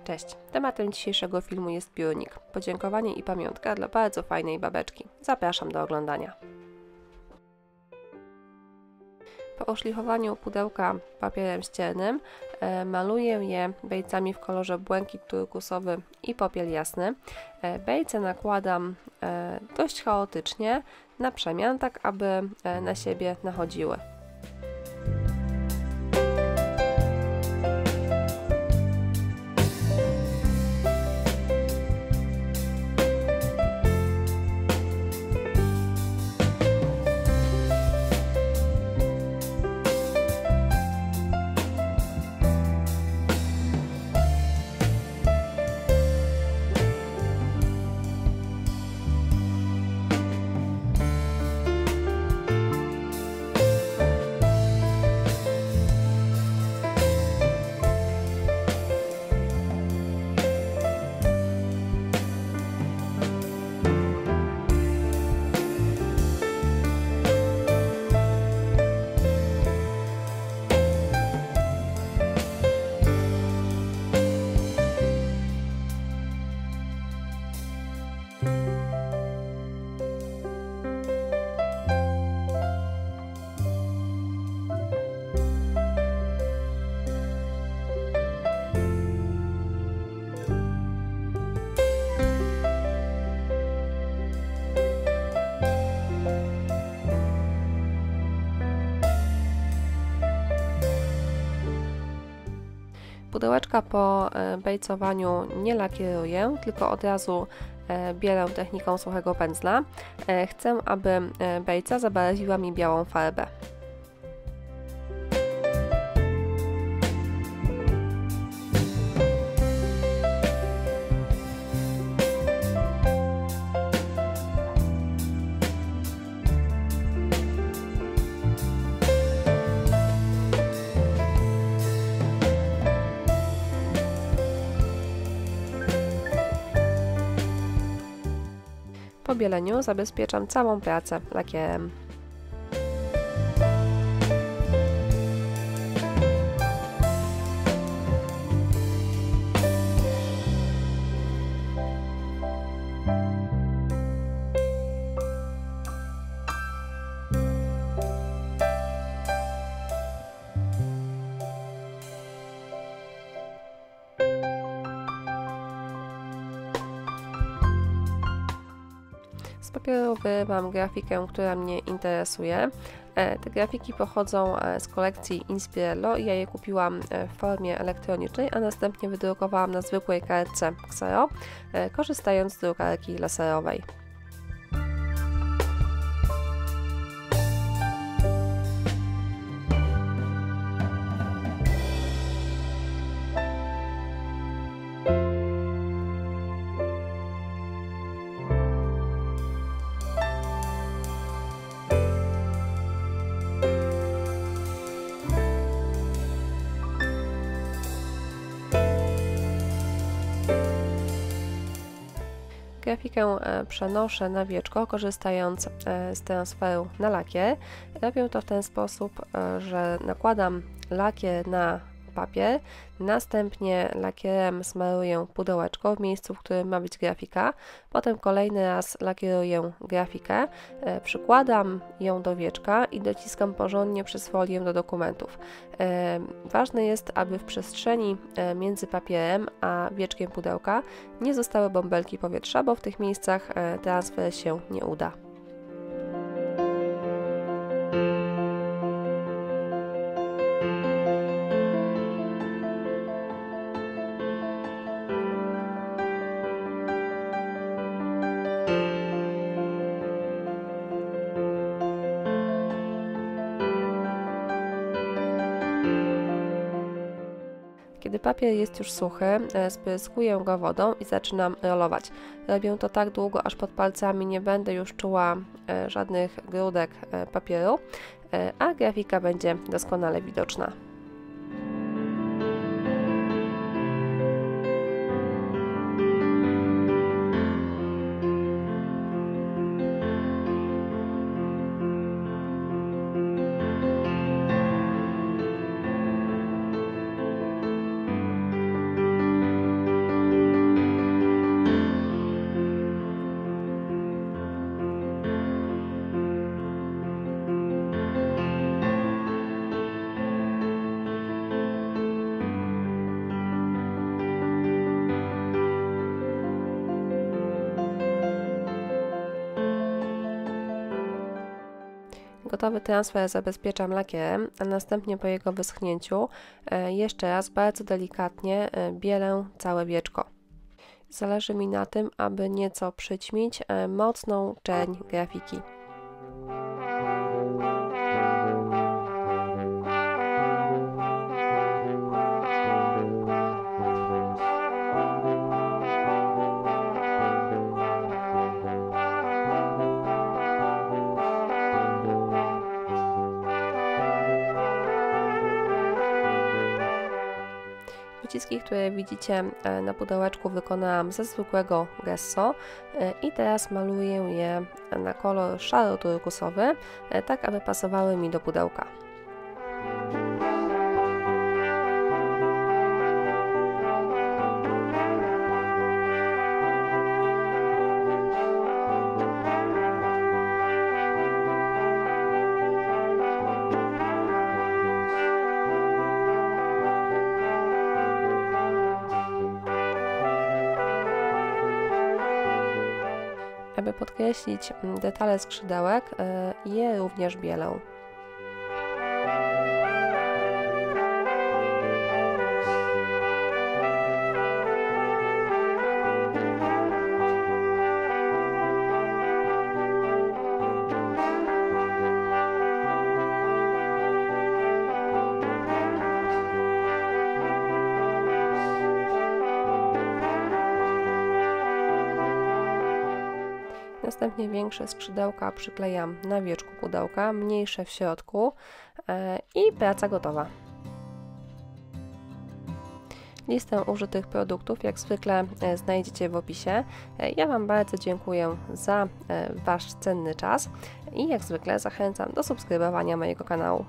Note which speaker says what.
Speaker 1: Cześć, tematem dzisiejszego filmu jest piórnik. Podziękowanie i pamiątka dla bardzo fajnej babeczki. Zapraszam do oglądania. Po oszlifowaniu pudełka papierem ściernym maluję je bejcami w kolorze błękit turkusowy i popiel jasny. Bejce nakładam dość chaotycznie na przemian, tak aby na siebie nachodziły. Pudełeczka po bejcowaniu nie lakieruję, tylko od razu bielę techniką suchego pędzla. Chcę, aby bejca zabarwiła mi białą farbę. Po bieleniu zabezpieczam całą pracę lakierem. Z papieru wyrywam grafikę, która mnie interesuje. Te grafiki pochodzą z kolekcji Inspirello i ja je kupiłam w formie elektronicznej, a następnie wydrukowałam na zwykłej kartce Xero, korzystając z drukarki laserowej. Grafikę przenoszę na wieczko, korzystając z transferu na lakier. Robię to w ten sposób, że nakładam lakier na papier, następnie lakierem smaruję pudełeczko w miejscu, w którym ma być grafika, potem kolejny raz lakieruję grafikę, przykładam ją do wieczka i dociskam porządnie przez folię do dokumentów. Ważne jest, aby w przestrzeni między papierem a wieczkiem pudełka nie zostały bąbelki powietrza, bo w tych miejscach transfer się nie uda. Kiedy papier jest już suchy, spryskuję go wodą i zaczynam rolować. Robię to tak długo, aż pod palcami nie będę już czuła żadnych grudek papieru, a grafika będzie doskonale widoczna. Gotowy transfer zabezpieczam lakierem, a następnie po jego wyschnięciu jeszcze raz bardzo delikatnie bielę całe wieczko. Zależy mi na tym, aby nieco przyćmić mocną czerń grafiki. Wyciski, które widzicie na pudełeczku, wykonałam ze zwykłego gesso i teraz maluję je na kolor szaro-turkusowy, tak aby pasowały mi do pudełka. Aby podkreślić detale skrzydełek, je również bielę. Następnie większe skrzydełka przyklejam na wierzchu pudełka, mniejsze w środku i praca gotowa. Listę użytych produktów jak zwykle znajdziecie w opisie. Ja Wam bardzo dziękuję za Wasz cenny czas i jak zwykle zachęcam do subskrybowania mojego kanału.